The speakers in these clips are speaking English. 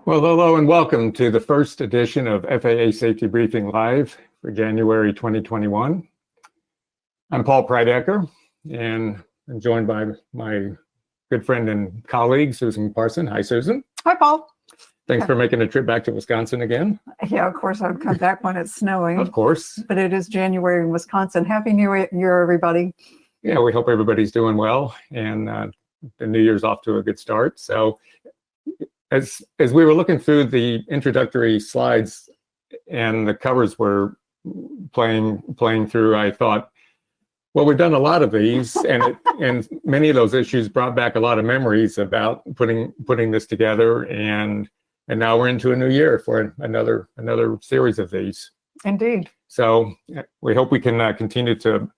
Well, hello and welcome to the first edition of FAA Safety Briefing Live for January 2021. I'm Paul Prydecker, and I'm joined by my good friend and colleague, Susan Parson. Hi, Susan. Hi, Paul. Thanks for making a trip back to Wisconsin again. Yeah, of course, I would come back when it's snowing. Of course. But it is January in Wisconsin. Happy New Year, everybody. Yeah, we hope everybody's doing well, and the New Year's off to a good start. So as we were looking through the introductory slides and the covers were playing through, I thought, well, we've done a lot of these, and many of those issues brought back a lot of memories about putting this together, and now we're into a new year for another series of these. Indeed. So we hope we can continue to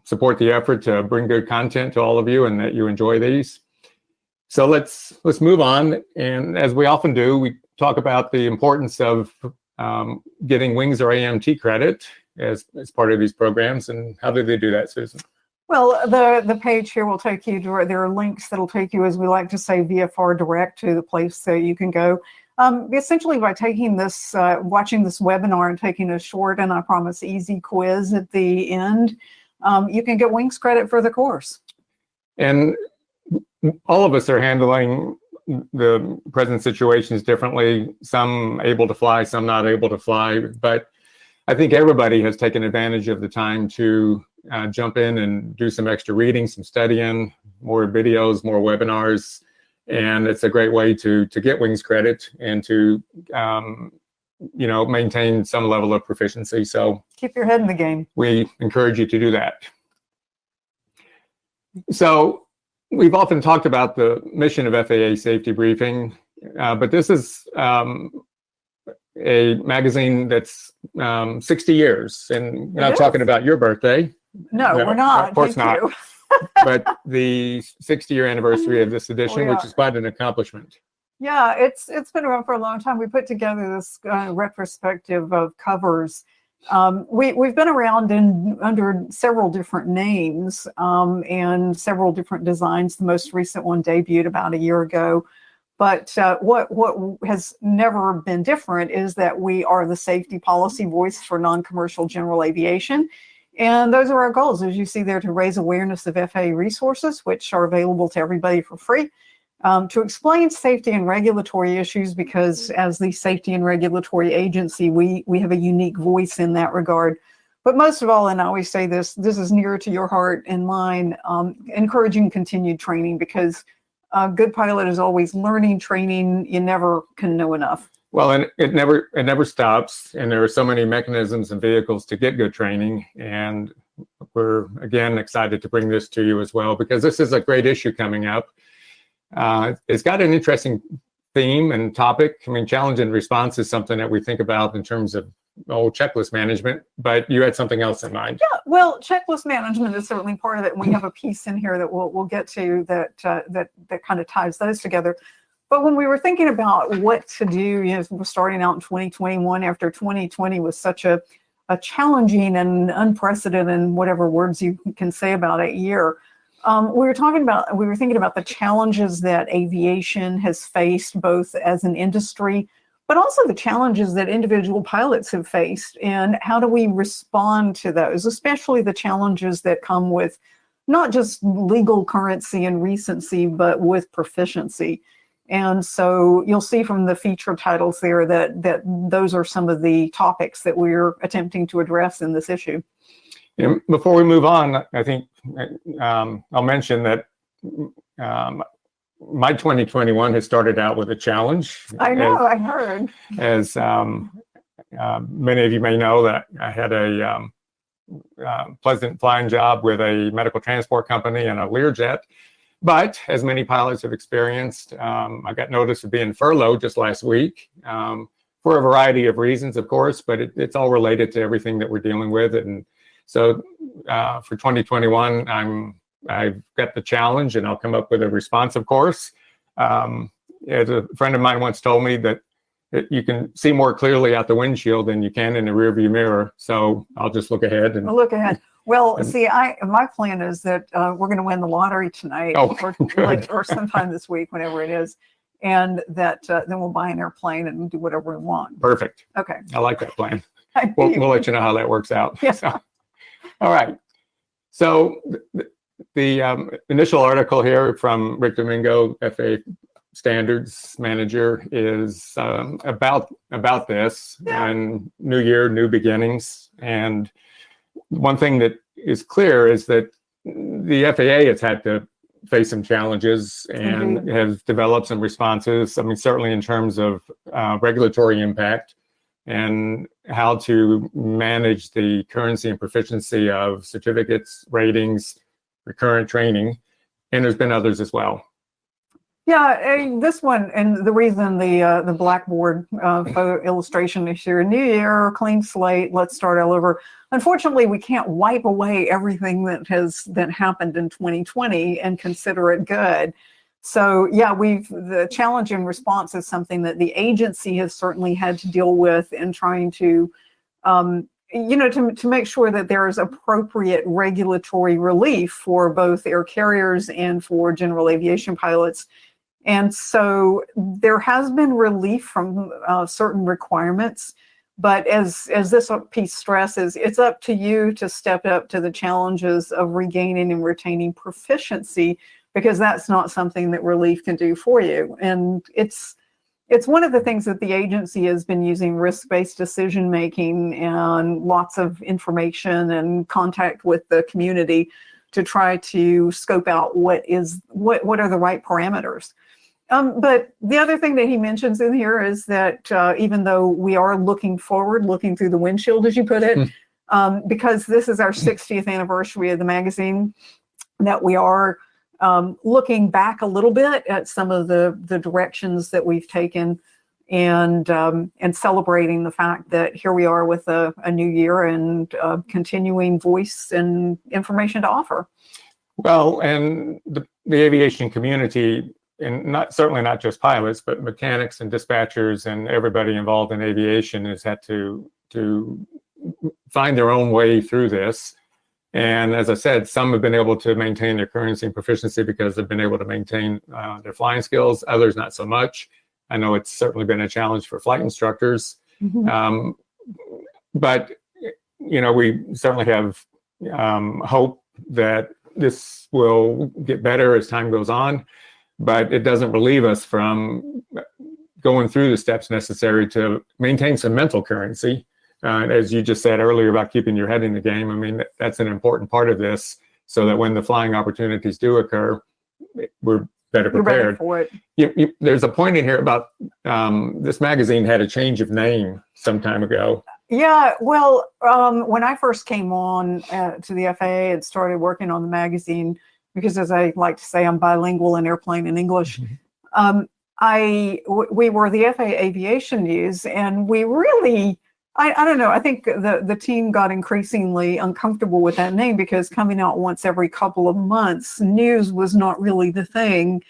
support the effort to bring good content to all of you, and that you enjoy these. So let's move on, and as we often do, we talk about the importance of getting WINGS or AMT credit as part of these programs. And how do they do that, Susan? Well, the page here will take you to, there are links that'll take you, as we like to say, VFR direct to the place that you can go. Essentially, by taking this, watching this webinar and taking a short, and I promise easy quiz at the end, you can get WINGS credit for the course. And all of us are handling the present situations differently. Some able to fly, some not able to fly. But I think everybody has taken advantage of the time to jump in and do some extra reading, some studying, more videos, more webinars. And it's a great way to get WINGS credit and to maintain some level of proficiency. So keep your head in the game. We encourage you to do that. So we've often talked about the mission of FAA Safety Briefing, but this is a magazine that's 60 years, and we're not talking about your birthday. No, we're not. Of course not. But the 60-year anniversary of this edition, which is quite an accomplishment. Yeah, it's been around for a long time. We put together this retrospective of covers. We've been around under several different names and several different designs. The most recent one debuted about a year ago. But what has never been different is that we are the safety policy voice for non-commercial general aviation. And those are our goals, as you see there, to raise awareness of FAA resources, which are available to everybody for free, to explain safety and regulatory issues, because as the safety and regulatory agency, we have a unique voice in that regard. But most of all, and I always say this is nearer to your heart and mine, encouraging continued training, because a good pilot is always learning, training. You never can know enough. Well, and it never stops, and there are so many mechanisms and vehicles to get good training, and we're again excited to bring this to you as well, because this is a great issue coming up. It's got an interesting theme and topic. I mean, challenge and response is something that we think about in terms of checklist management, but you had something else in mind. Yeah, well, checklist management is certainly part of it, and we have a piece in here that we'll get to that kind of ties those together. But when we were thinking about what to do, we're starting out in 2021 after 2020 was such a challenging and unprecedented, and whatever words you can say about it, year. We were thinking about the challenges that aviation has faced, both as an industry, but also the challenges that individual pilots have faced, and how do we respond to those, especially the challenges that come with not just legal currency and recency, but with proficiency. And so you'll see from the feature titles there that those are some of the topics that we're attempting to address in this issue. And before we move on, I think I'll mention that my 2021 has started out with a challenge. I know, I heard. As many of you may know, that I had a pleasant flying job with a medical transport company and a Learjet. But as many pilots have experienced, I got notice of being furloughed just last week for a variety of reasons, of course, but it's all related to everything that we're dealing with. And so for 2021, I've got the challenge, and I'll come up with a response, of course. As a friend of mine once told me, that you can see more clearly out the windshield than you can in the rearview mirror. So I'll just look ahead. And look ahead. Well, see, my plan is that we're going to win the lottery tonight, or sometime this week, whenever it is. and that then we'll buy an airplane and do whatever we want. Perfect. Okay. I like that plan. Thank We'll you. let you know how that works out. Yes. So, all right. So the initial article here from Rick Domingo, FAA standards manager, is about this and new year, new beginnings. And one thing that is clear is that the FAA has had to face some challenges and has developed some responses. I mean, certainly in terms of regulatory impact and how to manage the currency and proficiency of certificates, ratings, recurrent training, and there's been others as well. Yeah, this one, and the reason the blackboard photo illustration is here: new year, clean slate, let's start all over. Unfortunately, we can't wipe away everything that happened in 2020 and consider it good. So yeah, the challenge and response is something that the agency has certainly had to deal with in trying to, to make sure that there is appropriate regulatory relief for both air carriers and for general aviation pilots. And so there has been relief from certain requirements, but as this piece stresses, it's up to you to step up to the challenges of regaining and retaining proficiency, because that's not something that relief can do for you. And it's one of the things that the agency has been using: risk-based decision making and lots of information and contact with the community to try to scope out what are the right parameters. But the other thing that he mentions in here is that even though we are looking forward, looking through the windshield, as you put it, because this is our 60th anniversary of the magazine, that we are looking back a little bit at some of the directions that we've taken, and celebrating the fact that here we are with a new year and continuing voice and information to offer. Well, and the aviation community, and certainly not just pilots, but mechanics and dispatchers and everybody involved in aviation, has had to find their own way through this. And as I said, some have been able to maintain their currency and proficiency because they've been able to maintain their flying skills. Others not so much. I know it's certainly been a challenge for flight instructors. But we certainly have hope that this will get better as time goes on. But it doesn't relieve us from going through the steps necessary to maintain some mental currency. As you just said earlier about keeping your head in the game, I mean, that's an important part of this, so that when the flying opportunities do occur, we're better prepared. We're ready for it. There's a point in here about this magazine had a change of name some time ago. Yeah, well, when I first came on to the FAA and started working on the magazine, because as I like to say, I'm bilingual in airplane and English, we were the FAA Aviation News, and we really, I don't know, I think the team got increasingly uncomfortable with that name, because coming out once every couple of months, news was not really the thing.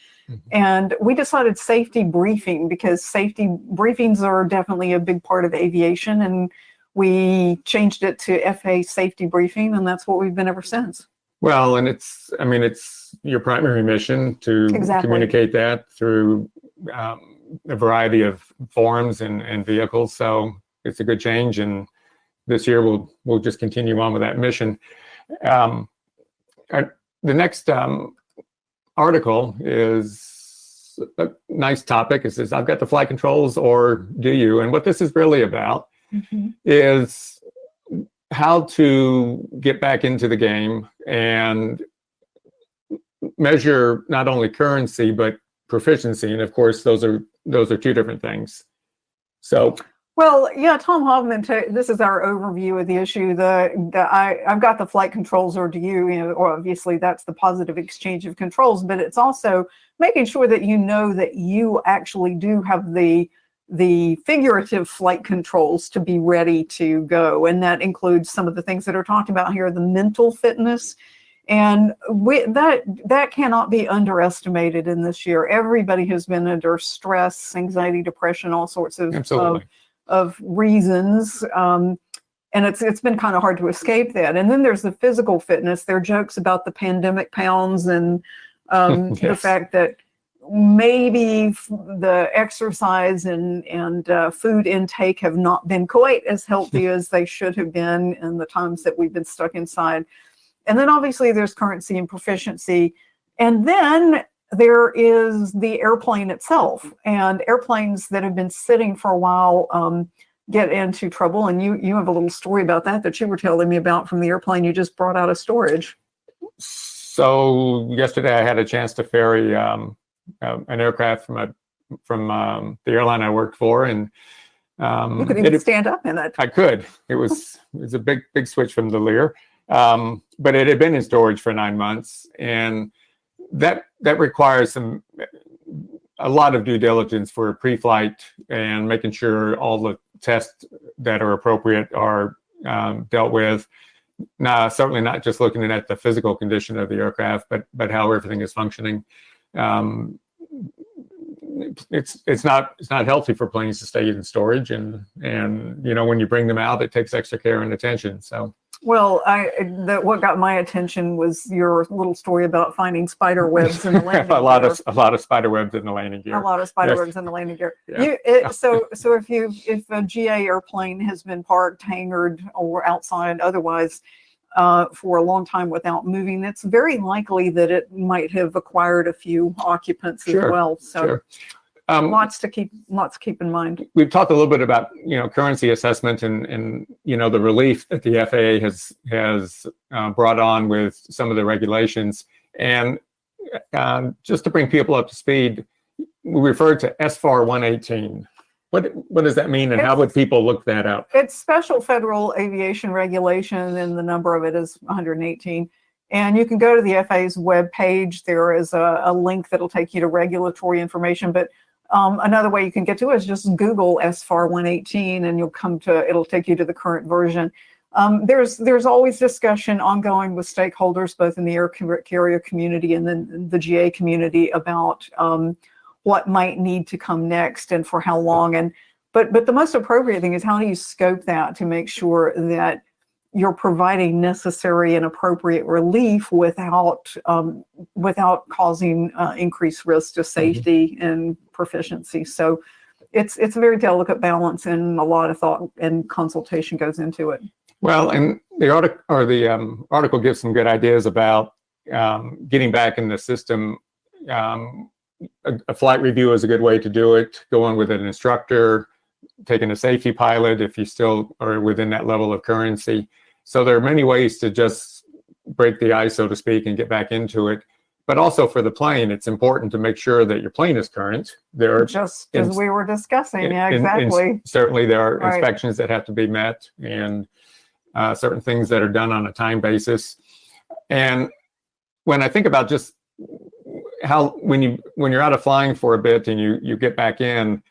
And we decided safety briefing, because safety briefings are definitely a big part of aviation, and we changed it to FAA Safety Briefing, and that's what we've been ever since. Well, and it's your primary mission to communicate that through a variety of forums and vehicles. So it's a good change, and this year we'll just continue on with that mission. The next article is a nice topic. It says, "I've got the flight controls, or do you?" And what this is really about is how to get back into the game and measure not only currency but proficiency. And of course, those are two different things. So, well, yeah, Tom Hoffman, this is our overview of the issue. I've got the flight controls, or do you? Or obviously that's the positive exchange of controls, but it's also making sure that you know that you actually do have the figurative flight controls to be ready to go. And that includes some of the things that are talked about here, the mental fitness. And that cannot be underestimated in this year. Everybody has been under stress, anxiety, depression, all sorts of reasons. And it's been kind of hard to escape that. And then there's the physical fitness. There are jokes about the pandemic pounds and the fact that maybe the exercise and food intake have not been quite as healthy as they should have been in the times that we've been stuck inside. And then obviously there's currency and proficiency. And then there is the airplane itself, and airplanes that have been sitting for a while get into trouble. And you have a little story about that you were telling me about from the airplane you just brought out of storage. So yesterday I had a chance to ferry an aircraft from the airline I worked for, and you could even stand up in it. I could. It was a big switch from the Lear, but it had been in storage for 9 months, and that requires a lot of due diligence for pre-flight and making sure all the tests that are appropriate are dealt with. Now, certainly not just looking at the physical condition of the aircraft, but how everything is functioning. It's not healthy for planes to stay in storage, and when you bring them out, it takes extra care and attention. So. Well, what got my attention was your little story about finding spider webs in the landing gear. a lot of spider webs in the landing gear. A lot of spider webs in the landing gear. Yeah. So if a GA airplane has been parked, hangared, or outside otherwise for a long time without moving, it's very likely that it might have acquired a few occupants as well. So. Sure. Lots to keep in mind. We've talked a little bit about currency assessment and the relief that the FAA has brought on with some of the regulations. And just to bring people up to speed, we referred to SFAR 118. What does that mean, and how would people look that up? It's special federal aviation regulation, and the number of it is 118. And you can go to the FAA's webpage. There is a link that'll take you to regulatory information, but another way you can get to it is just Google SFAR 118, and it'll take you to the current version. There's always discussion ongoing with stakeholders, both in the air carrier community and then the GA community, about what might need to come next and for how long. But the most appropriate thing is, how do you scope that to make sure that you're providing necessary and appropriate relief without causing increased risk to safety and proficiency. So it's a very delicate balance, and a lot of thought and consultation goes into it. Well, and the article gives some good ideas about getting back in the system. A flight review is a good way to do it. Going with an instructor, taking a safety pilot if you still are within that level of currency. So there are many ways to just break the ice, so to speak, and get back into it. But also for the plane, it's important to make sure that your plane is current. Just as we were discussing, exactly. Certainly there are inspections that have to be met, and certain things that are done on a time basis. And when I think about just how when you're out of flying for a bit and you get back in,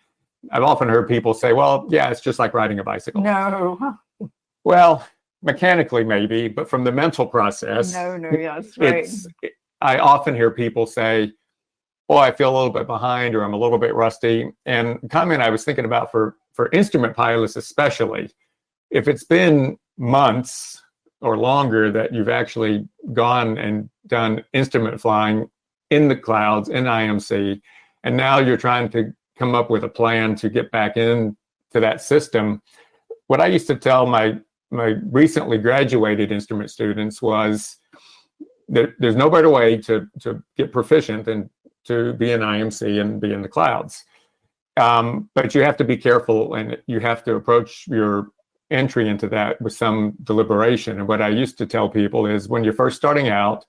I've often heard people say, well, yeah, it's just like riding a bicycle. No. Well, mechanically maybe, but from the mental process. No, yes, right. I often hear people say, oh, I feel a little bit behind, or I'm a little bit rusty. And the comment I was thinking about for instrument pilots especially, if it's been months or longer that you've actually gone and done instrument flying in the clouds, in IMC, and now you're trying to come up with a plan to get back into that system. What I used to tell my recently graduated instrument students was that there's no better way to get proficient than to be in IMC and be in the clouds. But you have to be careful, and you have to approach your entry into that with some deliberation. And what I used to tell people is, when you're first starting out,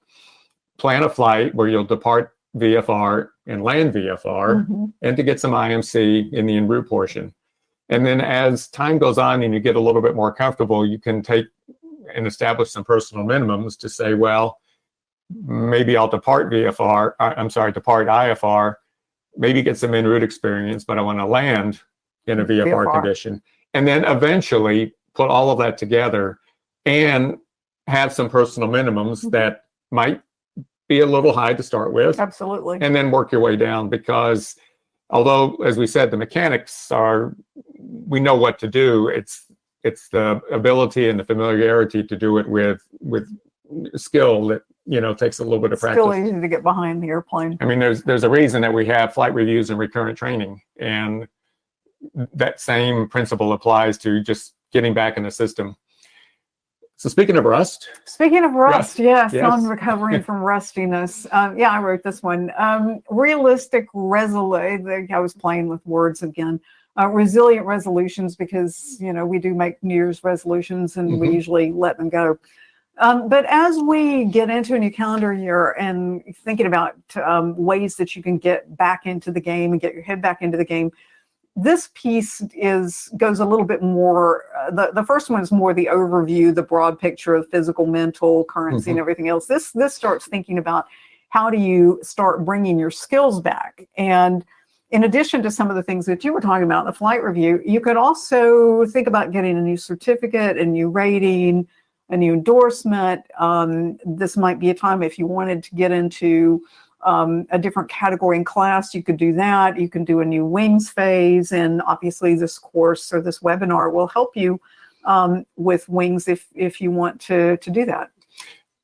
plan a flight where you'll depart VFR and land VFR, and to get some IMC in the en route portion. And then as time goes on and you get a little bit more comfortable, you can take and establish some personal minimums to say, well, maybe I'll depart IFR, maybe get some en route experience, but I want to land in a VFR condition. And then eventually put all of that together and have some personal minimums that might be a little high to start with. Absolutely. And then work your way down, because although, as we said, the mechanics we know what to do, it's the ability and the familiarity to do it with skill takes a little bit of It's still practice. easy to get behind the airplane. I mean, there's a reason that we have flight reviews and recurrent training, and that same principle applies to just getting back in the system. So speaking of rust. Speaking of rust, yes, yes. on recovering from rustiness. Yeah, I wrote this one. Realistic resolution. I was playing with words again. Resilient resolutions, because, we do make New Year's resolutions and we usually let them go. But as we get into a new calendar year and thinking about ways that you can get back into the game and get your head back into the game, this piece goes a little bit more. The first one is more the overview, the broad picture of physical, mental, currency, and everything else. This starts thinking about how do you start bringing your skills back. And in addition to some of the things that you were talking about in the flight review, you could also think about getting a new certificate, a new rating, a new endorsement. This might be a time if you wanted to get into a different category in class, you could do that. You can do a new wings phase, and obviously this course or this webinar will help you with wings if you want to do that.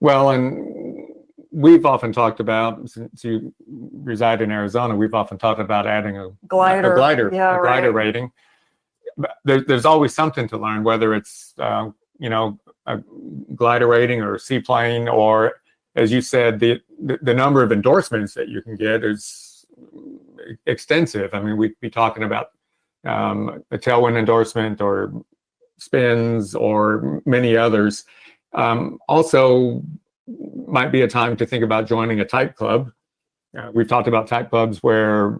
Well, and we've often talked about, since you reside in Arizona, we've often talked about adding a glider rating. But there's always something to learn, whether it's a glider rating or a seaplane, or, as you said, the number of endorsements that you can get is extensive. I mean, we'd be talking about a tailwind endorsement or spins or many others. Also, might be a time to think about joining a type club. We've talked about type clubs where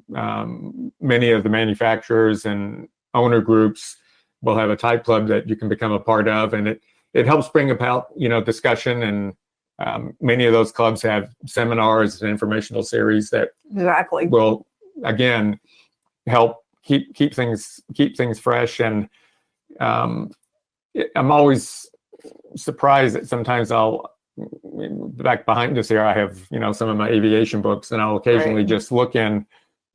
many of the manufacturers and owner groups will have a type club that you can become a part of, and it helps bring about discussion, and many of those clubs have seminars and informational series that will again help keep things fresh. And I'm always surprised that sometimes back behind us here, I have some of my aviation books, and I'll occasionally just look in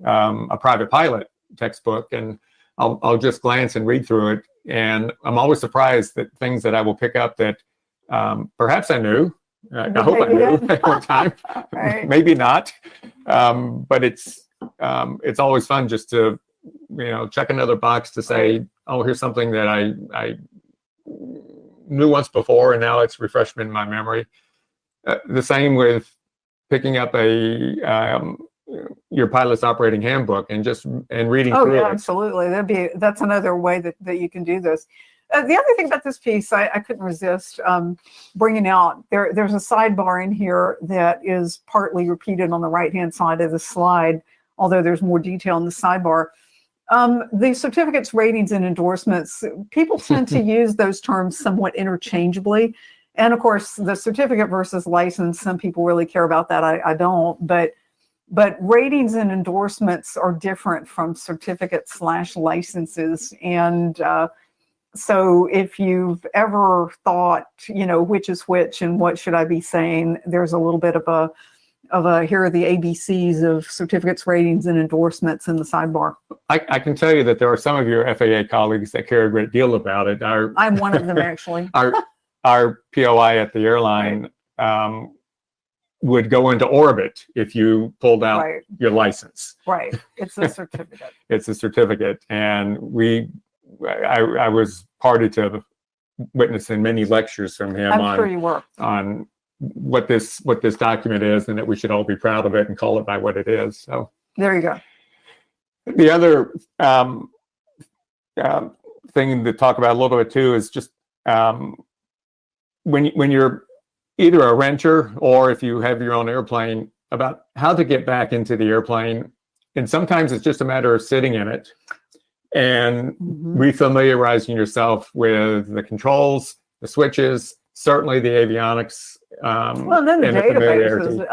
a private pilot textbook, and I'll just glance and read through it, and I'm always surprised that things that I will pick up that perhaps I knew. I hope I knew at one time. Maybe not, but it's always fun just to check another box to say, oh, here's something that I knew once before, and now it's refreshed in my memory. The same with picking up your pilot's operating handbook and reading through it. Absolutely. That's another way that you can do this. The other thing about this piece, I couldn't resist bringing out. There's a sidebar in here that is partly repeated on the right-hand side of the slide, although there's more detail in the sidebar. The certificates, ratings, and endorsements, people tend to use those terms somewhat interchangeably. And of course, the certificate versus license, some people really care about that. I don't, but ratings and endorsements are different from certificates / licenses. And so if you've ever thought, which is which and what should I be saying, there's a little bit of a here are the ABCs of certificates, ratings, and endorsements in the sidebar. I can tell you that there are some of your FAA colleagues that care a great deal about it. I'm one of them, actually. Our POI at the airline would go into orbit if you pulled out your license. Right. It's a certificate. It's a certificate. And I was party to witnessing many lectures from him on what this document is, and that we should all be proud of it and call it by what it is. So there you go. The other thing to talk about a little bit too is just when you're either a renter or if you have your own airplane, about how to get back into the airplane. And sometimes it's just a matter of sitting in it and refamiliarizing yourself with the controls, the switches, certainly the avionics. And then the databases.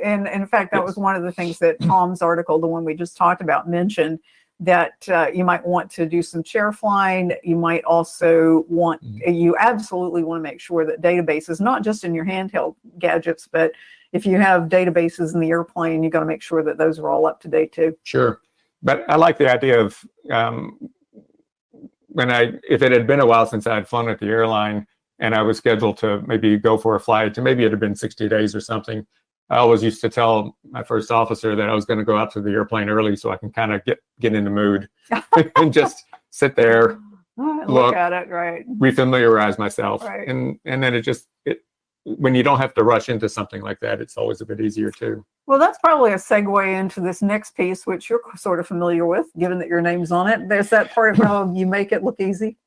And in fact, that was one of the things that Tom's article, the one we just talked about, mentioned, that you might want to do some chair flying. You might also you absolutely want to make sure that databases, not just in your handheld gadgets, but if you have databases in the airplane, you got to make sure that those are all up to date too. Sure. But I like the idea of if it had been a while since I had flown at the airline, and I was scheduled to maybe go for a flight, and maybe it had been 60 days or something. I always used to tell my first officer that I was going to go out to the airplane early so I can kind of get in the mood and just sit there, look at it, right? Refamiliarize myself, Right. and then when you don't have to rush into something like that, it's always a bit easier too. Well, that's probably a segue into this next piece, which you're sort of familiar with, given that your name's on it. There's that part of how you make it look easy.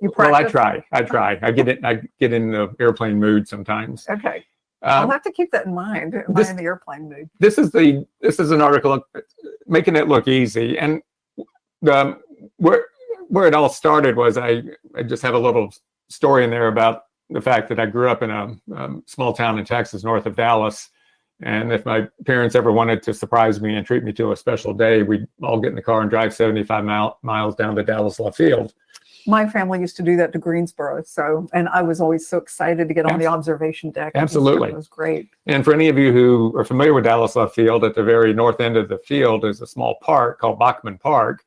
You practice. Well, I try. I get in the airplane mood sometimes. Okay. I'll have to keep that in mind. In the airplane mood. This is an article making it look easy, and where it all started was I just have a little story in there about the fact that I grew up in a small town in Texas, north of Dallas, and if my parents ever wanted to surprise me and treat me to a special day, we'd all get in the car and drive 75 miles down to Dallas Love Field. My family used to do that to Greensboro, and I was always so excited to get on the observation deck. Absolutely. It was great. And for any of you who are familiar with Dallas Love Field, at the very north end of the field is a small park called Bachman Park,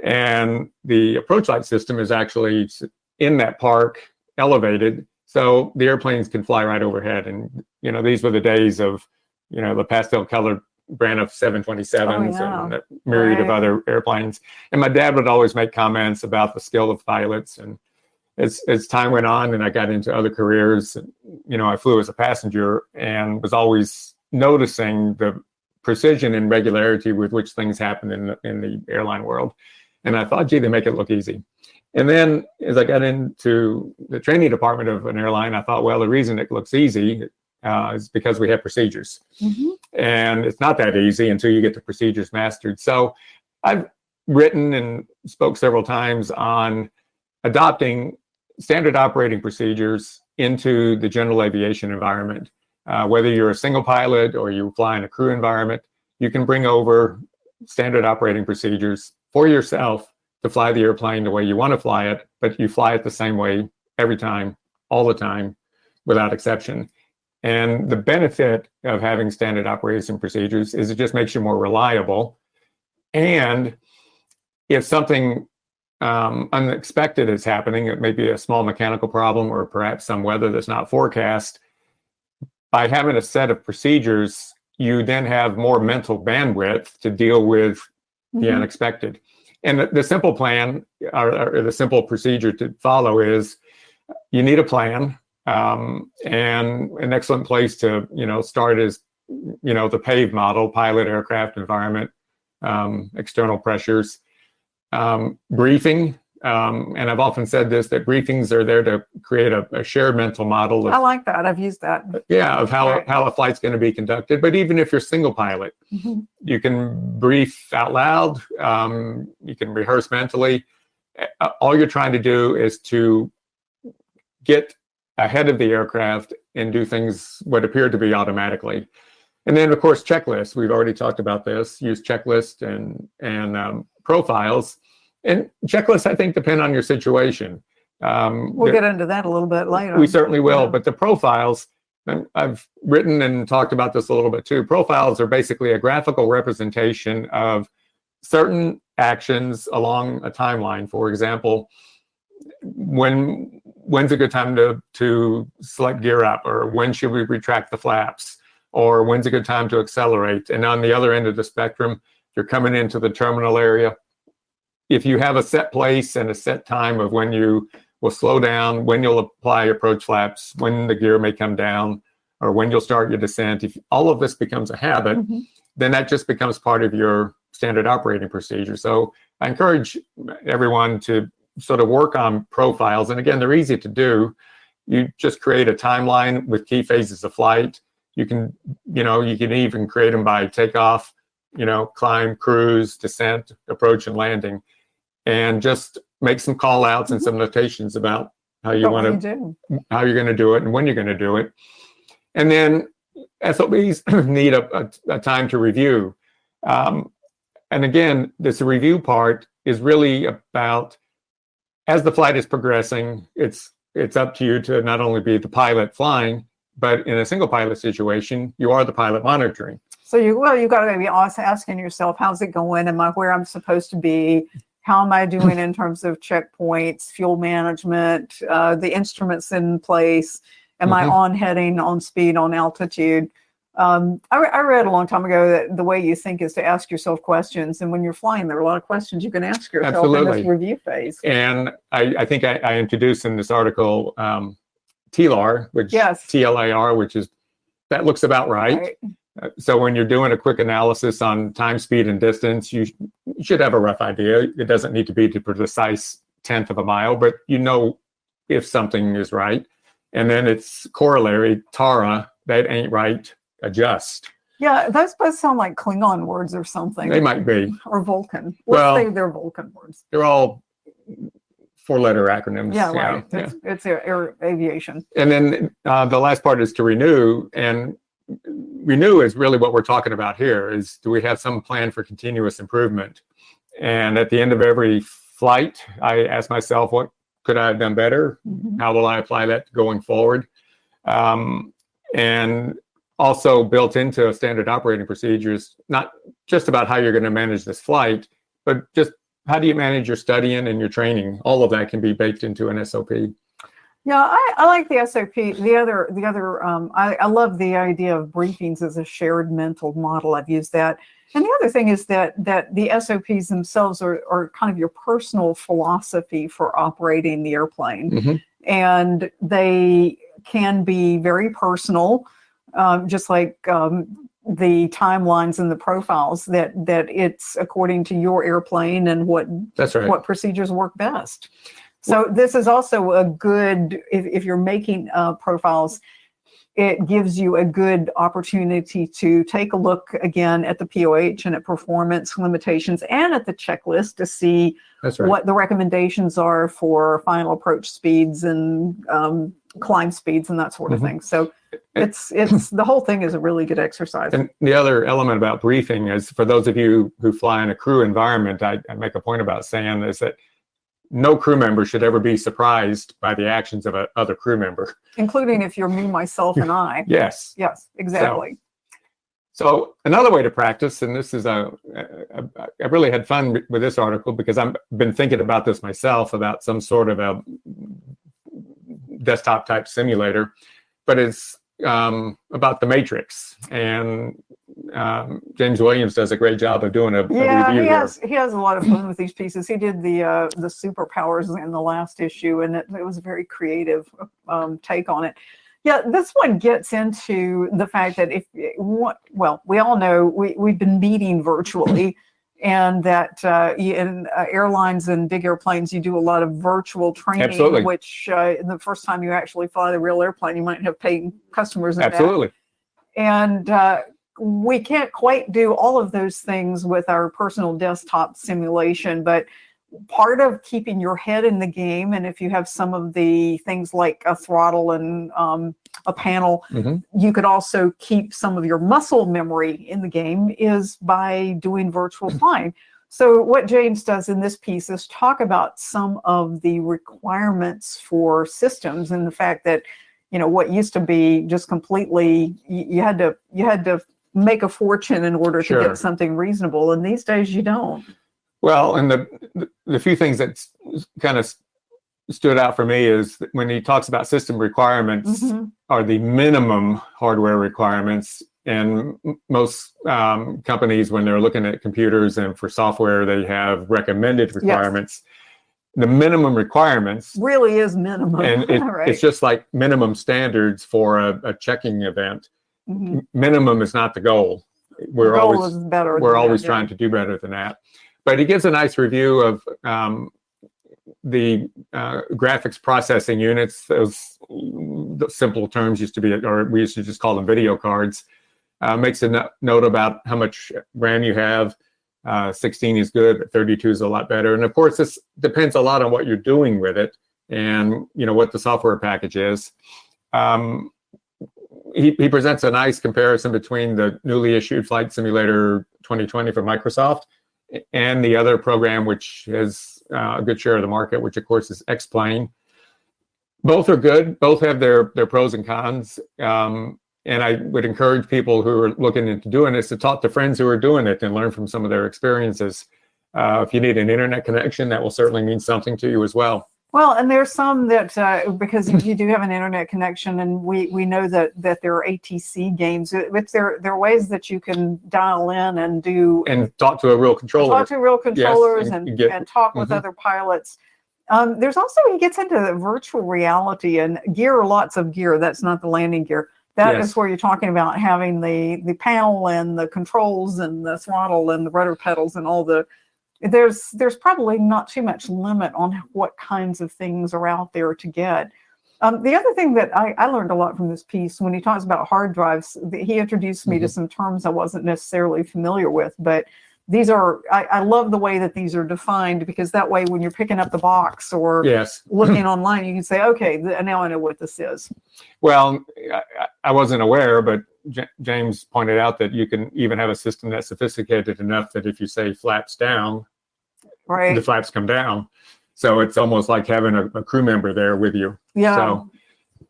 and the approach light system is actually in that park, elevated, so the airplanes can fly right overhead. And, these were the days of, the pastel colored brand of 727s and a myriad of other airplanes. And my dad would always make comments about the skill of pilots. And as time went on and I got into other careers, I flew as a passenger and was always noticing the precision and regularity with which things happen in the airline world. And I thought, gee, they make it look easy. And then as I got into the training department of an airline, I thought, well, the reason it looks easy is because we have procedures. Mm-hmm. And it's not that easy until you get the procedures mastered. So I've written and spoke several times on adopting standard operating procedures into the general aviation environment. Whether you're a single pilot or you fly in a crew environment, you can bring over standard operating procedures for yourself to fly the airplane the way you want to fly it, but you fly it the same way every time, all the time, without exception. And the benefit of having standard operating procedures is it just makes you more reliable. And if something unexpected is happening, it may be a small mechanical problem or perhaps some weather that's not forecast, by having a set of procedures, you then have more mental bandwidth to deal with the unexpected. And the simple plan or the simple procedure to follow is you need a plan, and an excellent place to start is the PAVE model: pilot, aircraft, environment, external pressures, briefing. And I've often said this, that briefings are there to create a shared mental model. I like that. I've used that. Yeah, of how a flight's going to be conducted. But even if you're single pilot, you can brief out loud. You can rehearse mentally. All you're trying to do is to get ahead of the aircraft and do things what appear to be automatically. And then, of course, checklists. We've already talked about this. Use checklists and profiles. And checklists, I think, depend on your situation. We'll get into that a little bit later. We certainly will. But the profiles, and I've written and talked about this a little bit too. Profiles are basically a graphical representation of certain actions along a timeline. For example, when's a good time to select gear up, or when should we retract the flaps, or when's a good time to accelerate? And on the other end of the spectrum, you're coming into the terminal area. If you have a set place and a set time of when you will slow down, when you'll apply approach flaps, when the gear may come down, or when you'll start your descent, if all of this becomes a habit, then that just becomes part of your standard operating procedure. So I encourage everyone to sort of work on profiles. And again, they're easy to do. You just create a timeline with key phases of flight. You can even create them by takeoff, climb, cruise, descent, approach, and landing. And just make some call outs and some notations about how you're going to do it and when you're going to do it. And then SOPs need a time to review. And again, this review part is really about, as the flight is progressing, it's up to you to not only be the pilot flying, but in a single pilot situation, you are the pilot monitoring. So you got to be asking yourself, how's it going? Am I where I'm supposed to be? How am I doing in terms of checkpoints, fuel management, the instruments in place? Am I on heading, on speed, on altitude? I read a long time ago that the way you think is to ask yourself questions. And when you're flying, there are a lot of questions you can ask yourself in this review phase. And I think I introduced in this article TLAR, which TLAR, which is, that looks about right. So when you're doing a quick analysis on time, speed, and distance, you should have a rough idea. It doesn't need to be to precise tenth of a mile, but you know if something is right. And then it's corollary, TARA, that ain't right, adjust. Yeah, those both sound like Klingon words or something. They might be. Or Vulcan. Well, Let's say they're Vulcan words. They're all four-letter acronyms. Yeah, right. It's air aviation. And then the last part is to renew. And renew is really what we're talking about here, is do we have some plan for continuous improvement? And at the end of every flight, I ask myself, what could I have done better? How will I apply that going forward? And also built into a standard operating procedures, not just about how you're going to manage this flight, but just how do you manage your studying and your training? All of that can be baked into an SOP. Yeah, I like the SOP. I love the idea of briefings as a shared mental model. I've used that. And the other thing is that the SOPs themselves are kind of your personal philosophy for operating the airplane. And they can be very personal, just like the timelines and the profiles, that it's according to your airplane and what procedures work best. So this is also a good, if you're making profiles, it gives you a good opportunity to take a look again at the POH and at performance limitations and at the checklist to see what the recommendations are for final approach speeds and climb speeds and that sort of thing. So it's the whole thing is a really good exercise. And the other element about briefing is, for those of you who fly in a crew environment, I make a point about saying is that no crew member should ever be surprised by the actions of another crew member. Including if you're me, myself, and I. Yes. Yes, exactly. So another way to practice, and this is I really had fun with this article because I've been thinking about this myself, about some sort of a desktop type simulator, but it's about the matrix. And James Williams does a great job of doing a review. He has a lot of fun with these pieces. He did the superpowers in the last issue, and it was a very creative take on it. Yeah, this one gets into the fact that we all know we've been meeting virtually, and that in airlines and big airplanes, you do a lot of virtual training. Absolutely. Which the first time you actually fly the real airplane, you might have paying customers in Absolutely. that. And we can't quite do all of those things with our personal desktop simulation, but part of keeping your head in the game, and if you have some of the things like a throttle and a panel, you could also keep some of your muscle memory in the game, is by doing virtual flying. So what James does in this piece is talk about some of the requirements for systems, and the fact that, you know, what used to be just completely, you had to make a fortune in order to get something reasonable, and these days you don't. Well, and the few things that kind of stood out for me is that when he talks about system requirements are the minimum hardware requirements. And most companies, when they're looking at computers and for software, they have recommended requirements. The minimum requirements really is minimum. And it's just like minimum standards for a checking event. Minimum is not the goal. We're always trying to do better than that. But he gives a nice review of the graphics processing units. Those simple terms used to be, or we used to just call them video cards. Makes a note about how much RAM you have. 16 is good, but 32 is a lot better. And of course, this depends a lot on what you're doing with it, and what the software package is. He presents a nice comparison between the newly issued Flight Simulator 2020 from Microsoft and the other program, which has a good share of the market, which of course is X-Plane. Both are good. Both have their pros and cons. And I would encourage people who are looking into doing this to talk to friends who are doing it and learn from some of their experiences. If you need an internet connection, that will certainly mean something to you as well. Well, and there's some that, because you do have an internet connection, and we know that there are ATC games, but there are ways that you can dial in and do and talk to a real controller. Talk to real controllers, yes, and talk with other pilots. There's also, he gets into the virtual reality and gear, lots of gear. That's not the landing gear. That is where you're talking about having the panel and the controls and the throttle and the rudder pedals and all the. There's probably not too much limit on what kinds of things are out there to get. The other thing that I learned a lot from this piece, when he talks about hard drives, he introduced me to some terms I wasn't necessarily familiar with, but these are, I love the way that these are defined, because that way when you're picking up the box or looking online, you can say, okay, now I know what this is. Well, I wasn't aware, but James pointed out that you can even have a system that's sophisticated enough that if you say flaps down, the flaps come down. So it's almost like having a crew member there with you. Yeah.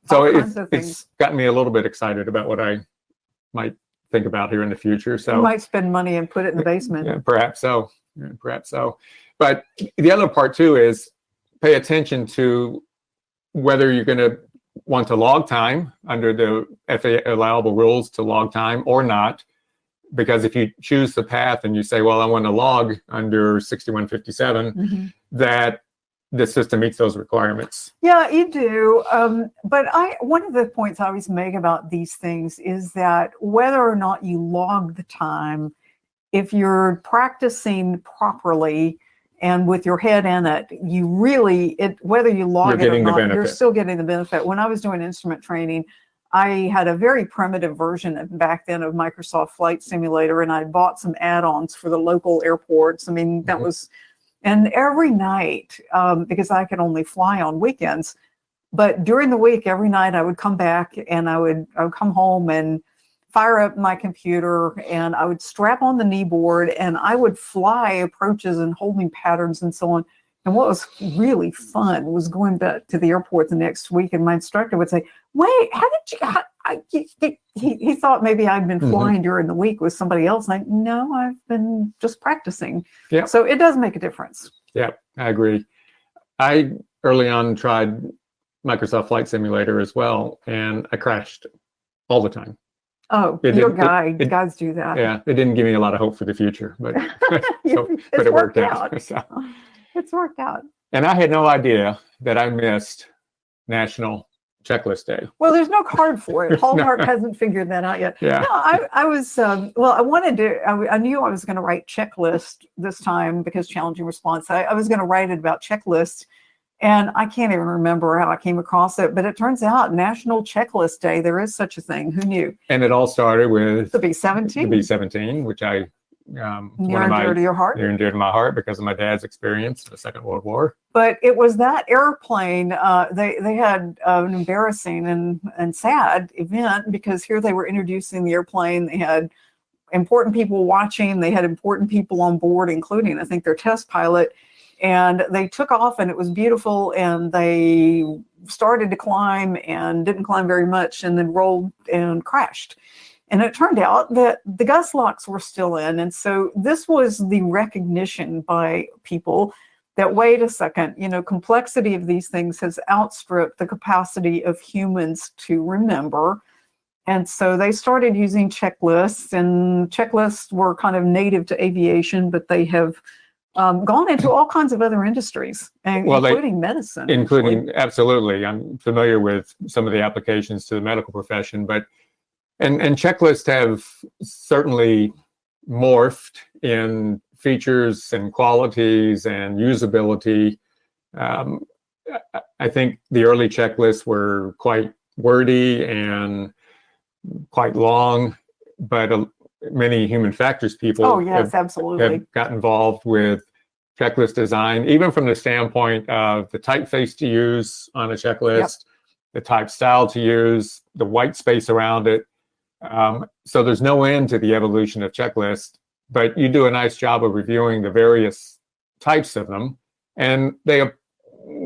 So it's gotten me a little bit excited about what I might think about here in the future. So you might spend money and put it in the basement. Yeah, perhaps so. Yeah, perhaps so. But the other part too is pay attention to whether you're going to want to log time under the FAA allowable rules to log time or not. Because if you choose the path and you say, well, I want to log under 6157, that the system meets those requirements. Yeah, you do. But one of the points I always make about these things is that whether or not you log the time, if you're practicing properly and with your head in it, you really, whether you log it or not, you're still getting the benefit. When I was doing instrument training, I had a very primitive version back then of Microsoft Flight Simulator, and I bought some add-ons for the local airports. I mean, that was, and every night, because I could only fly on weekends, but during the week, every night I would come back and I would come home and fire up my computer, and I would strap on the knee board and I would fly approaches and holding patterns and so on. And what was really fun was going back to the airport the next week, and my instructor would say, wait, how did you, he thought maybe I'd been flying during the week with somebody else. Like, no, I've been just practicing. Yeah. So it does make a difference. Yeah, I agree. I early on tried Microsoft Flight Simulator as well, and I crashed all the time. Oh, guys do that. Yeah, it didn't give me a lot of hope for the future, but, but it worked out. So. It's worked out. And I had no idea that I missed National Checklist Day. Well, there's no card for it. Hallmark hasn't figured that out yet. Yeah. No, I was, well, I wanted to, I knew I was going to write checklist this time because challenging response. I was going to write it about checklists, and I can't even remember how I came across it, but it turns out National Checklist Day, there is such a thing. Who knew? And it all started with the B-17. The B-17, which I near and dear to your heart. Near and dear to my heart because of my dad's experience in the Second World War. But it was that airplane. They had an embarrassing and sad event because here they were introducing the airplane. They had important people watching. They had important people on board, including, I think, their test pilot. And they took off, and it was beautiful. And they started to climb and didn't climb very much, and then rolled and crashed. And it turned out that the gust locks were still in. And so this was the recognition by people that, wait a second, complexity of these things has outstripped the capacity of humans to remember. And so they started using checklists, and checklists were kind of native to aviation, but they have gone into all kinds of other industries, including medicine. Absolutely. I'm familiar with some of the applications to the medical profession, but And checklists have certainly morphed in features and qualities and usability. I think the early checklists were quite wordy and quite long, but many human factors people have got involved with checklist design, even from the standpoint of the typeface to use on a checklist, the type style to use, the white space around it. So there's no end to the evolution of checklists, but you do a nice job of reviewing the various types of them, and they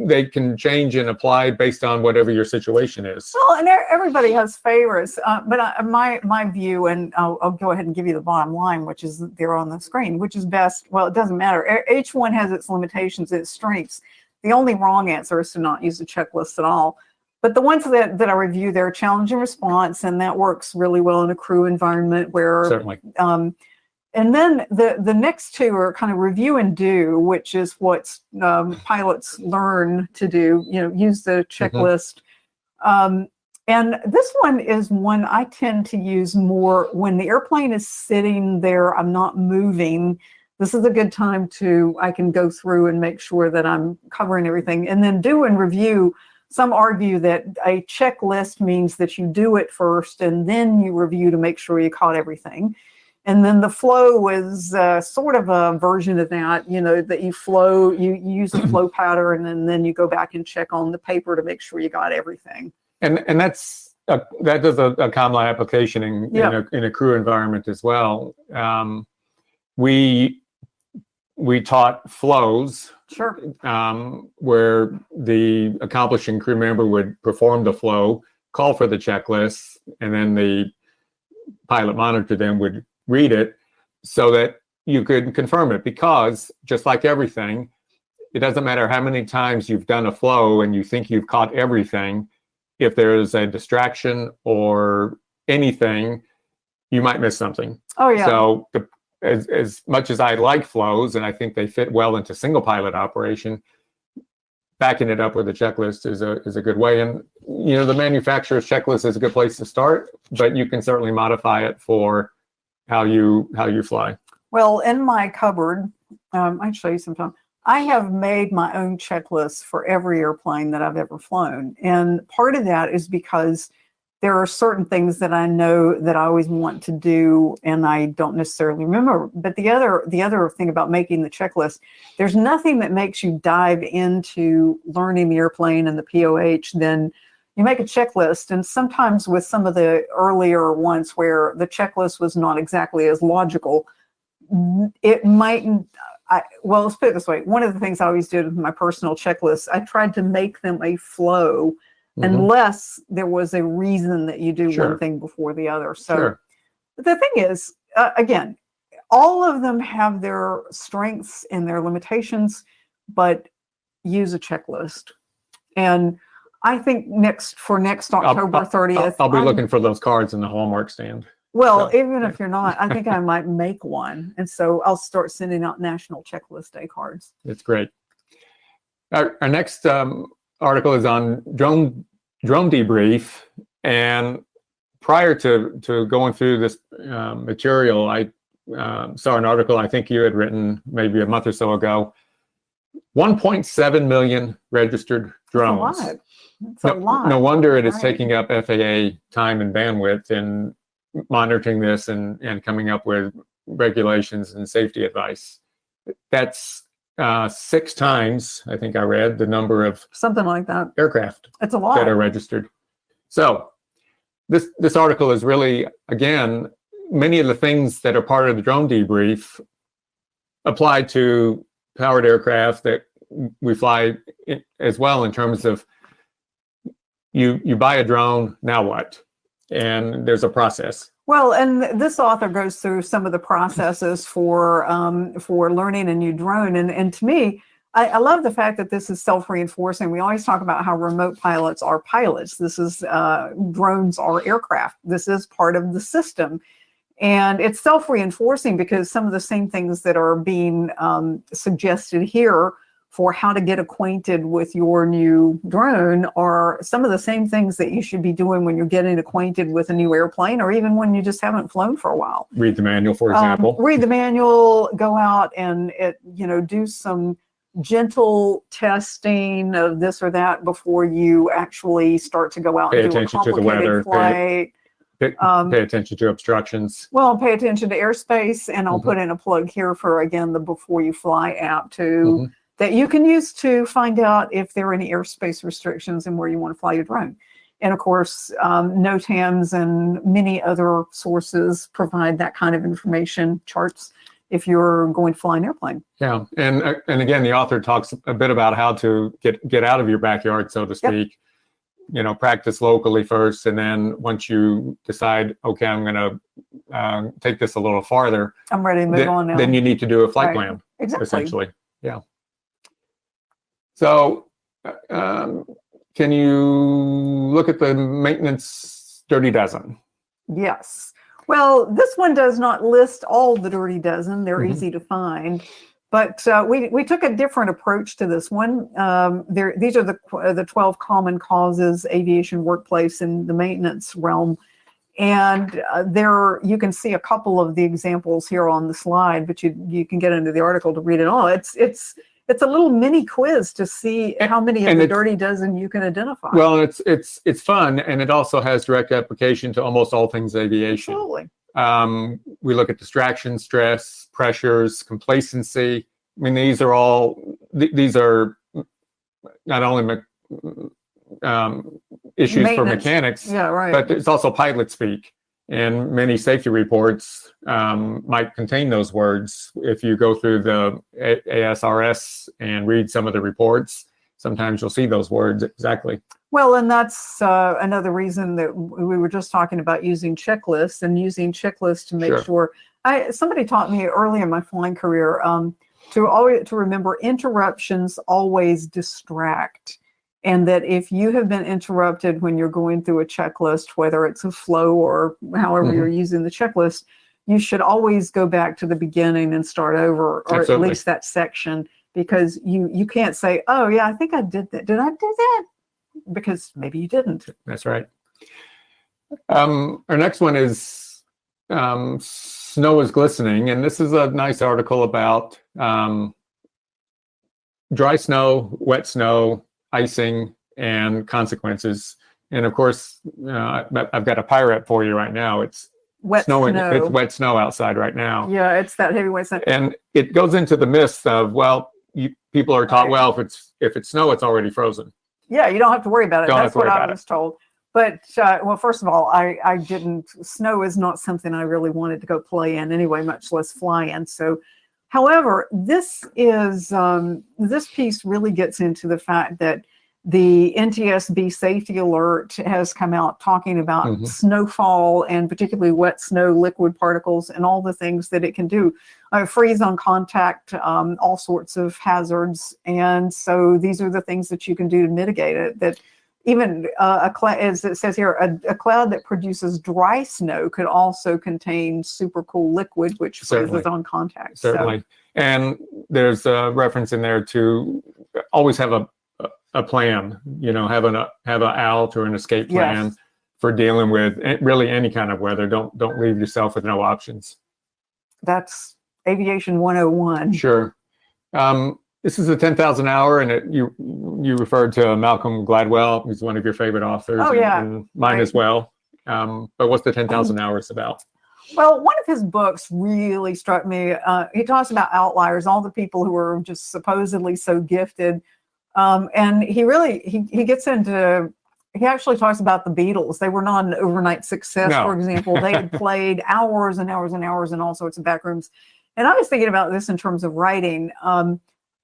they can change and apply based on whatever your situation is. Well, and everybody has favorites, but my view, and I'll go ahead and give you the bottom line, which is there on the screen, which is best. Well, it doesn't matter. Each one has its limitations, its strengths. The only wrong answer is to not use a checklist at all. But the ones that I review, they're challenge and response, and that works really well in a crew environment where. Certainly. And then the next two are kind of review and do, which is what pilots learn to do, use the checklist. And this one is one I tend to use more when the airplane is sitting there, I'm not moving. This is a good time I can go through and make sure that I'm covering everything. And then do and review. Some argue that a checklist means that you do it first and then you review to make sure you caught everything. And then the flow is sort of a version of that, that you use the flow pattern and then you go back and check on the paper to make sure you got everything. And that does a common application in a crew environment as well. We taught flows. Sure. Where the accomplishing crew member would perform the flow, call for the checklist, and then the pilot monitor them would read it so that you could confirm it, because just like everything, it doesn't matter how many times you've done a flow and you think you've caught everything. If there's a distraction or anything, you might miss something. Oh yeah. So as much as I like flows and I think they fit well into single pilot operation, backing it up with a checklist is a good way. And the manufacturer's checklist is a good place to start, but you can certainly modify it for how you fly. Well, in my cupboard, I can show you sometime. I have made my own checklist for every airplane that I've ever flown, and part of that is because there are certain things that I know that I always want to do, and I don't necessarily remember. But the other thing about making the checklist, there's nothing that makes you dive into learning the airplane and the POH than you make a checklist. And sometimes with some of the earlier ones where the checklist was not exactly as logical, it mightn't. Well, let's put it this way. One of the things I always did with my personal checklists, I tried to make them a flow unless there was a reason that you do one thing before the other. So the thing is, again, all of them have their strengths and their limitations, but use a checklist. And I think next October 30th, I'll be looking for those cards in the Hallmark stand. Well, even if you're not, I think I might make one. And so I'll start sending out National Checklist Day cards. It's great. Our next article is on drone debrief. And prior to going through this material, I saw an article I think you had written maybe a month or so ago. 1.7 million registered drones. That's a lot. No wonder it is taking up FAA time and bandwidth in monitoring this and coming up with regulations and safety advice. That's 6 times, I think I read, the number of something like that aircraft it's a lot that are registered. So this article is really, again, many of the things that are part of the drone debrief apply to powered aircraft that we fly as well, in terms of you buy a drone, now what? And there's a process. Well, and this author goes through some of the processes for learning a new drone. And to me, I love the fact that this is self-reinforcing. We always talk about how remote pilots are pilots. This is drones are aircraft. This is part of the system. And it's self-reinforcing because some of the same things that are being suggested here for how to get acquainted with your new drone are some of the same things that you should be doing when you're getting acquainted with a new airplane, or even when you just haven't flown for a while. Read the manual, for example. Read the manual, go out and do some gentle testing of this or that before you actually start to go out and do a complicated flight. Pay attention to obstructions. Well, pay attention to airspace, and I'll put in a plug here for, again, the Before You Fly app too, that you can use to find out if there are any airspace restrictions and where you want to fly your drone. And of course, NOTAMs and many other sources provide that kind of information, charts if you're going to fly an airplane. Yeah, and again, the author talks a bit about how to get out of your backyard, so to speak. You know, practice locally first, and then once you decide, okay, I'm going to take this a little farther, I'm ready to move on now. Then you need to do a flight plan, essentially. Yeah. So, can you look at the maintenance dirty dozen? Yes. Well, this one does not list all the dirty dozen. They're easy to find. But we took a different approach to this one. These are the 12 common causes, aviation, workplace, and the maintenance realm. And there you can see a couple of the examples here on the slide, but you can get into the article to read it all. It's a little mini quiz to see how many of the dirty dozen you can identify. Well, it's fun, and it also has direct application to almost all things aviation. Absolutely. We look at distraction, stress, pressures, complacency. I mean, these are not only issues for mechanics, but it's also pilot speak. And many safety reports might contain those words. If you go through the ASRS and read some of the reports, sometimes you'll see those words exactly. Well, and that's another reason that we were just talking about using checklists to make sure. Somebody taught me early in my flying career to remember interruptions always distract. And that if you have been interrupted when you're going through a checklist, whether it's a flow or however you're using the checklist, you should always go back to the beginning and start over, or at least that section, because you can't say, oh yeah, I think I did that. Did I do that? Because maybe you didn't. That's right. Our next one is snow is glistening. And this is a nice article about dry snow, wet snow, icing, and consequences. And of course, I've got a pirate for you right now. It's snowing. It's wet snow outside right now. Yeah, it's that heavyweight snow. And it goes into the myth of, well, people are taught, well, if it's snow, it's already frozen. Yeah, you don't have to worry about it. That's what I was told. But well, first of all, I didn't. Snow is not something I really wanted to go play in anyway, much less fly in. So, however, this piece really gets into the fact that the NTSB safety alert has come out talking about snowfall and particularly wet snow, liquid particles, and all the things that it can do. Freeze on contact, all sorts of hazards. And so these are the things that you can do to mitigate it. That even as it says here, a cloud that produces dry snow could also contain super cool liquid, which freezes on contact. Certainly. So. And there's a reference in there to always have a plan, have an out or an escape plan for dealing with really any kind of weather. Don't leave yourself with no options. That's Aviation 101. Sure. This is a 10,000 hour, and you referred to Malcolm Gladwell, who's one of your favorite authors. Oh, yeah. And mine as well. But what's the 10,000 hours about? Well, one of his books really struck me. He talks about outliers, all the people who are just supposedly so gifted. And he gets into, he actually talks about the Beatles. They were not an overnight success, for example. They had played hours and hours and hours in all sorts of back rooms. And I was thinking about this in terms of writing.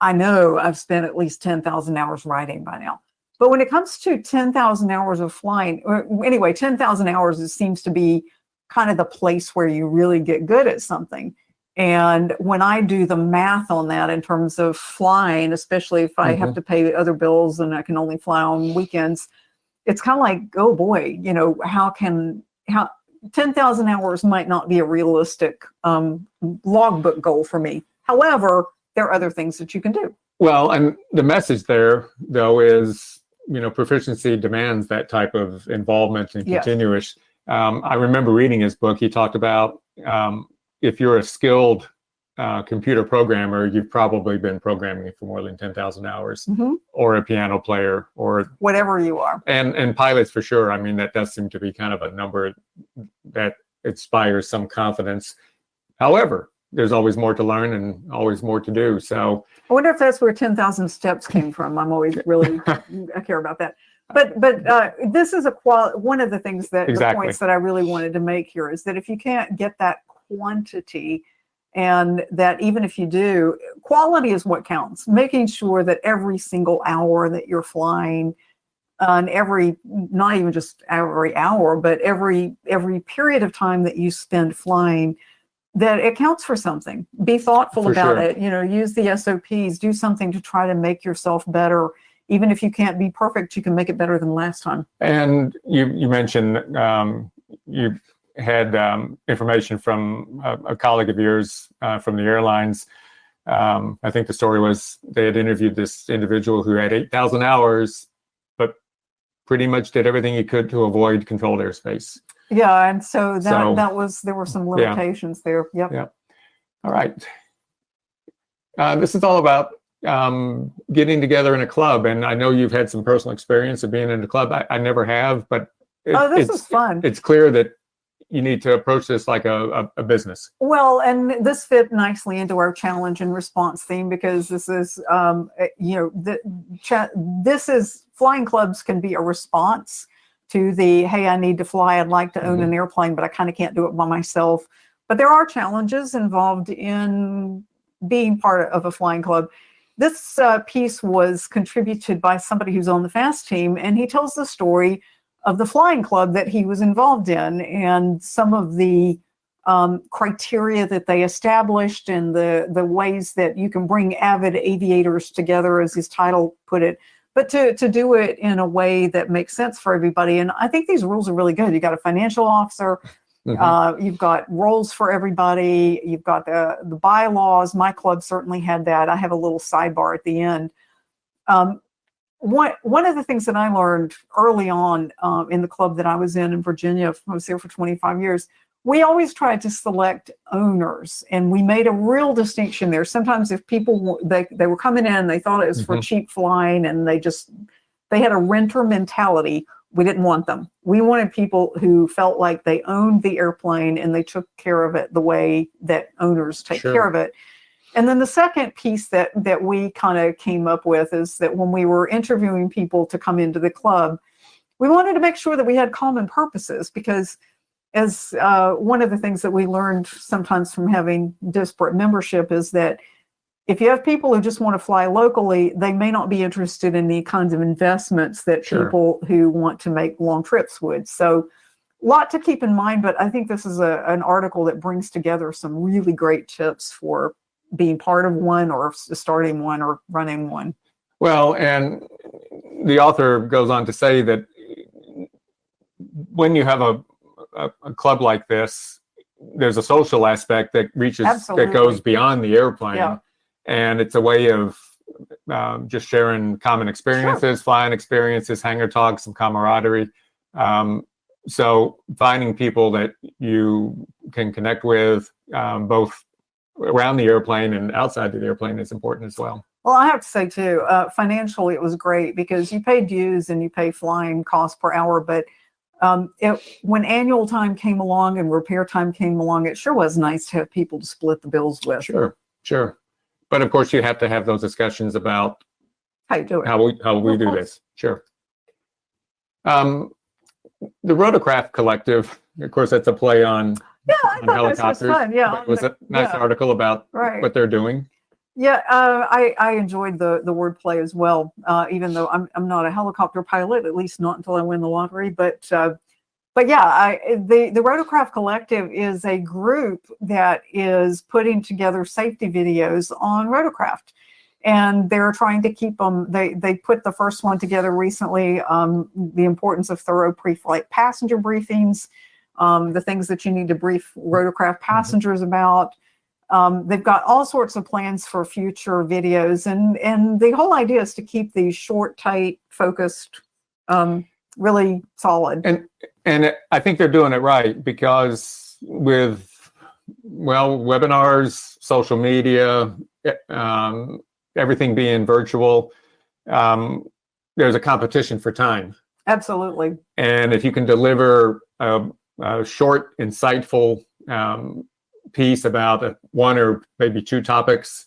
I know I've spent at least 10,000 hours writing by now. But when it comes to 10,000 hours of flying, anyway, 10,000 hours seems to be kind of the place where you really get good at something. And when I do the math on that in terms of flying, especially if I have to pay other bills and I can only fly on weekends, it's kind of like, oh boy, how 10,000 hours might not be a realistic logbook goal for me. However, there are other things that you can do. Well, and the message there, though, is, proficiency demands that type of involvement and continuous. I remember reading his book. He talked about if you're a skilled computer programmer, you've probably been programming for more than 10,000 hours, or a piano player, or whatever you are. And pilots for sure. I mean, that does seem to be kind of a number that inspires some confidence. However, there's always more to learn and always more to do. So I wonder if that's where 10,000 steps came from. I'm always really, I care about that. But this is one of the things that the points that I really wanted to make here is that if you can't get that quantity, And that even if you do, quality is what counts. Making sure that every single hour that you're flying, and not even just every hour, but every period of time that you spend flying, that it counts for something. Be thoughtful about it. Use the SOPs, do something to try to make yourself better. Even if you can't be perfect, you can make it better than last time. And you mentioned you had information from a colleague of yours from the airlines. I think the story was they had interviewed this individual who had 8,000 hours, but pretty much did everything he could to avoid controlled airspace. Yeah, and so there were some limitations there. Yep. Yeah. All right. This is all about getting together in a club, and I know you've had some personal experience of being in a club. I never have, but this is fun. It's clear that you need to approach this like a business. Well, and this fit nicely into our challenge and response theme, because this is, this is flying clubs can be a response to the, hey, I need to fly. I'd like to own an airplane, but I kind of can't do it by myself. But there are challenges involved in being part of a flying club. This piece was contributed by somebody who's on the FAST team, and he tells the story of the flying club that he was involved in and some of the criteria that they established and the ways that you can bring avid aviators together, as his title put it, but to do it in a way that makes sense for everybody. And I think these rules are really good. You got a financial officer, you've got roles for everybody, you've got the bylaws. My club certainly had that. I have a little sidebar at the end. One of the things that I learned early on in the club that I was in Virginia, I was there for 25 years, we always tried to select owners, and we made a real distinction there. Sometimes if people, they were coming in, they thought it was for cheap flying, and they had a renter mentality, we didn't want them. We wanted people who felt like they owned the airplane and they took care of it the way that owners take care of it. And then the second piece that we kind of came up with is that when we were interviewing people to come into the club, we wanted to make sure that we had common purposes, because as one of the things that we learned sometimes from having disparate membership is that if you have people who just want to fly locally, they may not be interested in the kinds of investments that people who want to make long trips would. So a lot to keep in mind, but I think this is an article that brings together some really great tips for being part of one, or starting one, or running one. Well, and the author goes on to say that when you have a club like this, there's a social aspect that reaches, that goes beyond the airplane. And it's a way of just sharing common experiences, flying experiences, hangar talks, some camaraderie. So finding people that you can connect with, both around the airplane and outside the airplane, is important as well. Well, I have to say too, financially it was great, because you pay dues and you pay flying costs per hour, but when annual time came along and repair time came along, it sure was nice to have people to split the bills with. Sure. But of course, you have to have those discussions about how you do it, how we do this. Sure. The Rotorcraft Collective, of course, that's a play on helicopters. Fun. Yeah, it was a nice article about what they're doing. Yeah, I enjoyed the wordplay as well. Even though I'm not a helicopter pilot, at least not until I win the lottery. But yeah, the Rotorcraft Collective is a group that is putting together safety videos on rotorcraft, and they're trying to keep them. They put the first one together recently. The importance of thorough pre-flight passenger briefings, the things that you need to brief rotorcraft passengers about. They've got all sorts of plans for future videos, and the whole idea is to keep these short, tight, focused, really solid. And I think they're doing it right, because with, webinars, social media, everything being virtual, there's a competition for time. Absolutely. And if you can deliver a short, insightful piece about one or maybe two topics,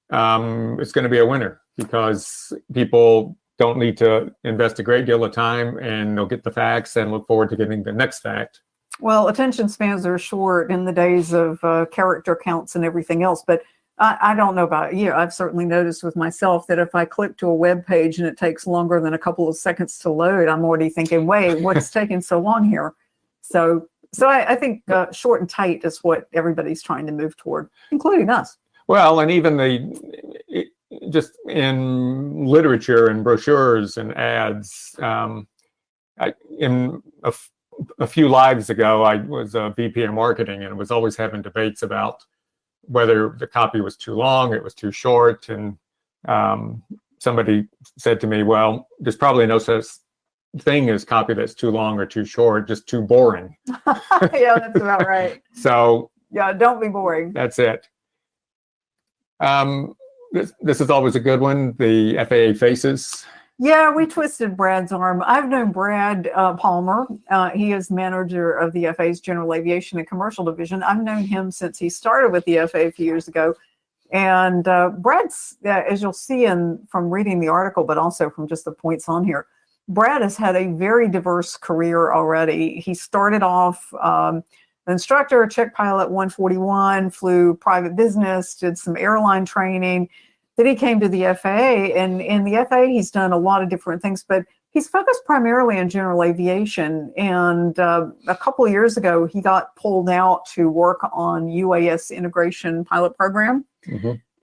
it's going to be a winner, because people don't need to invest a great deal of time, and they'll get the facts and look forward to getting the next fact. Well, attention spans are short in the days of character counts and everything else, but I don't know about you. I've certainly noticed with myself that if I click to a web page and it takes longer than a couple of seconds to load, I'm already thinking, wait, what's taking so long here? So I think short and tight is what everybody's trying to move toward, including us. Well, and even just in literature and brochures and ads, in a few lives ago, I was a VP of marketing and was always having debates about whether the copy was too long, it was too short. And somebody said to me, well, there's probably no such thing as copy that's too long or too short, just too boring. Yeah, that's about right. So yeah, don't be boring. That's it. This is always a good one, the FAA faces. Yeah, we twisted Brad's arm. I've known Brad Palmer. He is manager of the FAA's General Aviation and Commercial Division. I've known him since he started with the FAA a few years ago. And Brad's, as you'll see from reading the article, but also from just the points on here, Brad has had a very diverse career already. He started off an instructor, a check pilot 141, flew private business, did some airline training. Then he came to the FAA, and in the FAA, he's done a lot of different things, but he's focused primarily on general aviation. And a couple of years ago, he got pulled out to work on UAS integration pilot program,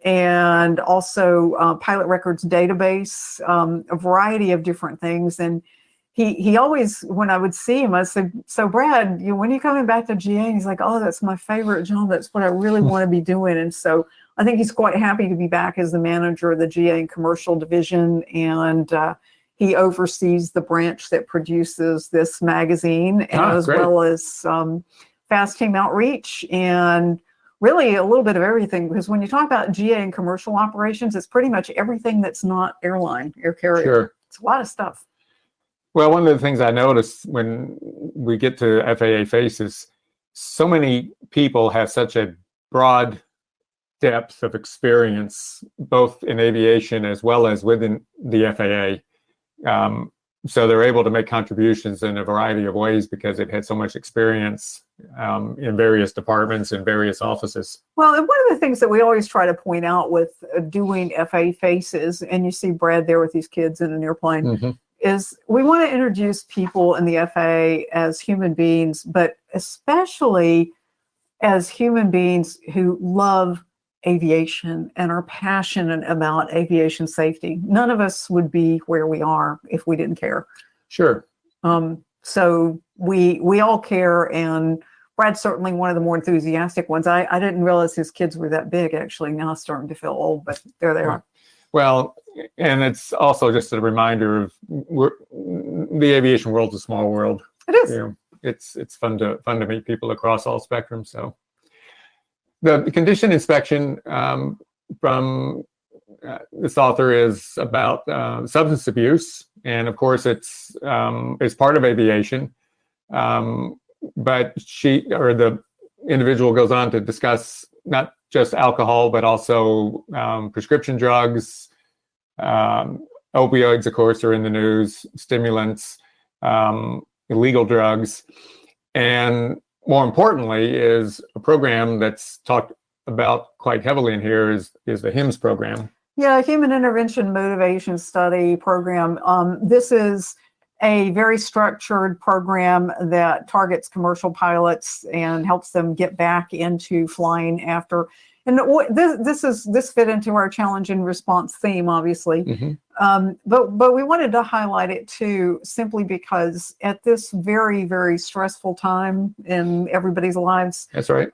and also pilot records database, a variety of different things. And he always, when I would see him, I said, so Brad, when are you coming back to GA? And he's like, oh, that's my favorite job. That's what I really want to be doing. And so I think he's quite happy to be back as the manager of the GA and Commercial Division, and he oversees the branch that produces this magazine, as well as Fast Team Outreach, and really a little bit of everything. Because when you talk about GA and commercial operations, it's pretty much everything that's not air carrier. Sure. It's a lot of stuff. Well, one of the things I noticed when we get to FAA faces, so many people have such a broad depth of experience, both in aviation as well as within the FAA. So they're able to make contributions in a variety of ways because they've had so much experience in various departments and various offices. Well, and one of the things that we always try to point out with doing FAA faces, and you see Brad there with these kids in an airplane, is we want to introduce people in the FAA as human beings, but especially as human beings who love aviation and are passionate about aviation safety. None of us would be where we are if we didn't care. Sure. So we all care, and Brad's certainly one of the more enthusiastic ones. I didn't realize his kids were that big, actually. Now I'm starting to feel old, but there they are. Well, and it's also just a reminder of the aviation world's a small world. It is. You know, it's fun to meet people across all spectrums. So the condition inspection from this author is about substance abuse, and of course it's part of aviation. But the individual goes on to discuss not just alcohol, but also prescription drugs, opioids, of course, are in the news, stimulants, illegal drugs, and more importantly is a program that's talked about quite heavily in here is the HIMSS program. Yeah, Human Intervention Motivation Study program. This is a very structured program that targets commercial pilots and helps them get back into flying after. And this fit into our challenge and response theme, obviously. But we wanted to highlight it too, simply because at this very, very stressful time in everybody's lives. That's right.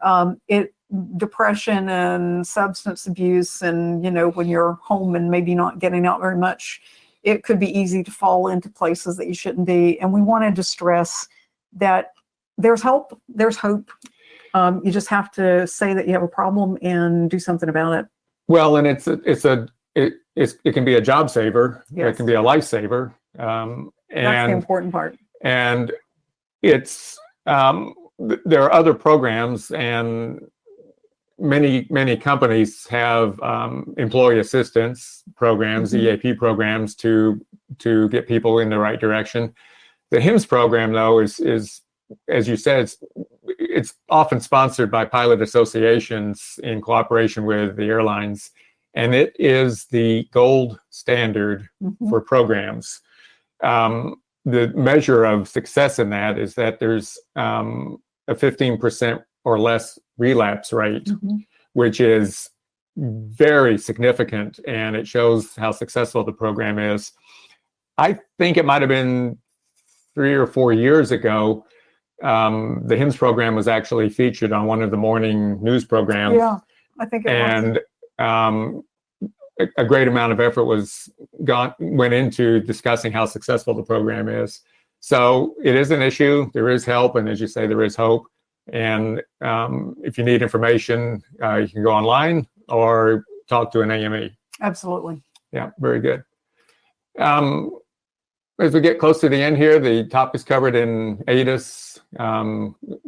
Depression and substance abuse, and when you're home and maybe not getting out very much, it could be easy to fall into places that you shouldn't be. And we wanted to stress that there's help, there's hope. You just have to say that you have a problem and do something about it. Well, and it can be a job saver. Yes. It can be a lifesaver. That's the important part. And it's there are other programs, and many companies have employee assistance programs, EAP programs to get people in the right direction. The HIMSS program, though, is as you said, it's often sponsored by pilot associations in cooperation with the airlines, and it is the gold standard for programs. The measure of success in that is that there's a 15% or less relapse rate, which is very significant, and it shows how successful the program is. I think it might have been 3 or 4 years ago, the HIMSS program was actually featured on one of the morning news programs. Yeah, I think it was. And a great amount of effort went into discussing how successful the program is. So it is an issue. There is help, and as you say, there is hope. And if you need information, you can go online or talk to an AME. Absolutely. Yeah, very good. As we get close to the end here, the topics covered in ATIS,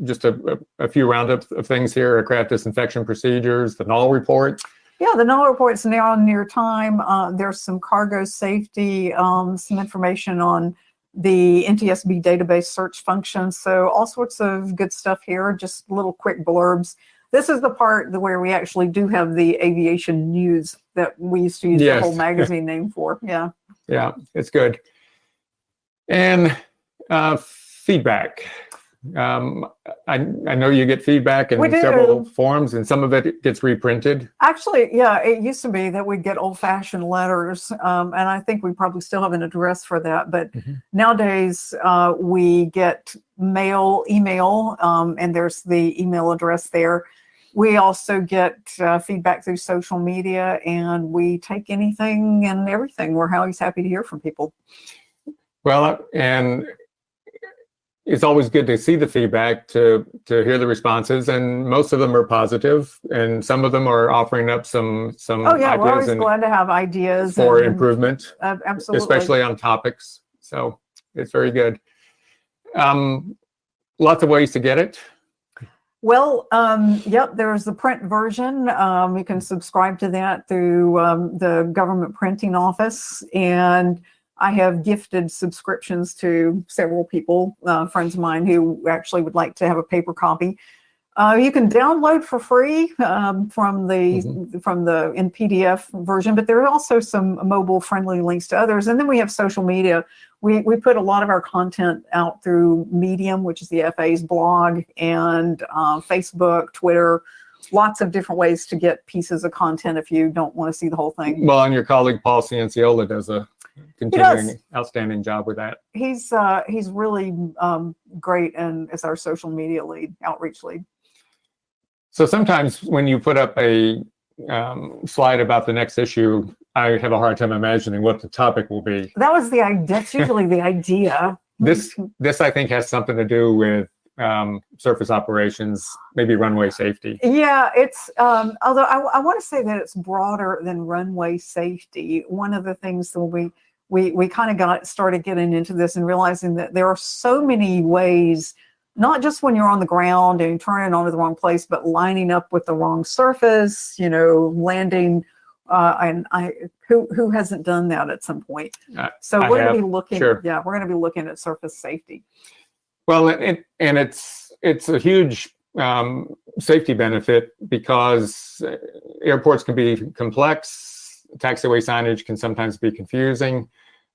just a few roundups of things here: aircraft disinfection procedures, the null report. Yeah, the null report's now near time. There's some cargo safety, some information on the NTSB database search function. So all sorts of good stuff here, just little quick blurbs. This is the part where we actually do have the aviation news that we used to use the whole magazine name for. Yeah. Yeah, it's good. And feedback. I know you get feedback in several forms, and some of it gets reprinted. Actually, yeah, it used to be that we'd get old-fashioned letters, and I think we probably still have an address for that. But nowadays, we get email, and there's the email address there. We also get feedback through social media, and we take anything and everything. We're always happy to hear from people. Well, and it's always good to see the feedback, to hear the responses, and most of them are positive, and some of them are offering up some Oh yeah, ideas, we're always glad to have ideas for improvement, absolutely, especially on topics. So it's very good. Lots of ways to get it. Well, yep, there's the print version. You can subscribe to that through the government printing office, and I have gifted subscriptions to several people, friends of mine, who actually would like to have a paper copy. You can download for free from the in PDF version, but there are also some mobile friendly links to others. And then we have social media. We put a lot of our content out through Medium, which is the FAA's blog, and Facebook, Twitter. Lots of different ways to get pieces of content if you don't want to see the whole thing. Well, and your colleague Paul Cianciola does a continuing outstanding job with that. He's really great, and is our social media lead, outreach lead. So sometimes when you put up a slide about the next issue, I have a hard time imagining what the topic will be. That's usually the idea. This I think has something to do with surface operations, maybe runway safety. Yeah, it's although I want to say that it's broader than runway safety. One of the things that we kind of started getting into this and realizing that there are so many ways, not just when you're on the ground and turning onto the wrong place, but lining up with the wrong surface, landing. And who hasn't done that at some point? So we're going to be looking. Sure. Yeah, we're going to be looking at surface safety. Well, and it's a huge safety benefit, because airports can be complex. Taxiway signage can sometimes be confusing.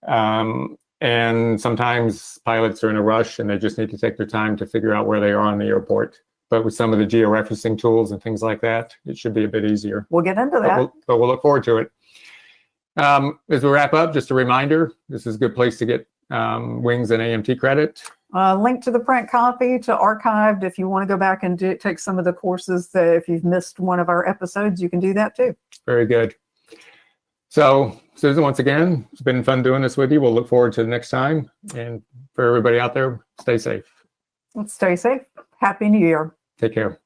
And sometimes pilots are in a rush and they just need to take their time to figure out where they are on the airport. But with some of the georeferencing tools and things like that, it should be a bit easier. We'll get into that. But we'll look forward to it. As we wrap up, just a reminder, this is a good place to get wings and AMT credit. Link to the print copy, to archived. If you want to go back and take some of the courses, that if you've missed one of our episodes, you can do that too. Very good. So, Susan, once again, it's been fun doing this with you. We'll look forward to the next time. And for everybody out there, stay safe. Let's stay safe. Happy New Year. Take care.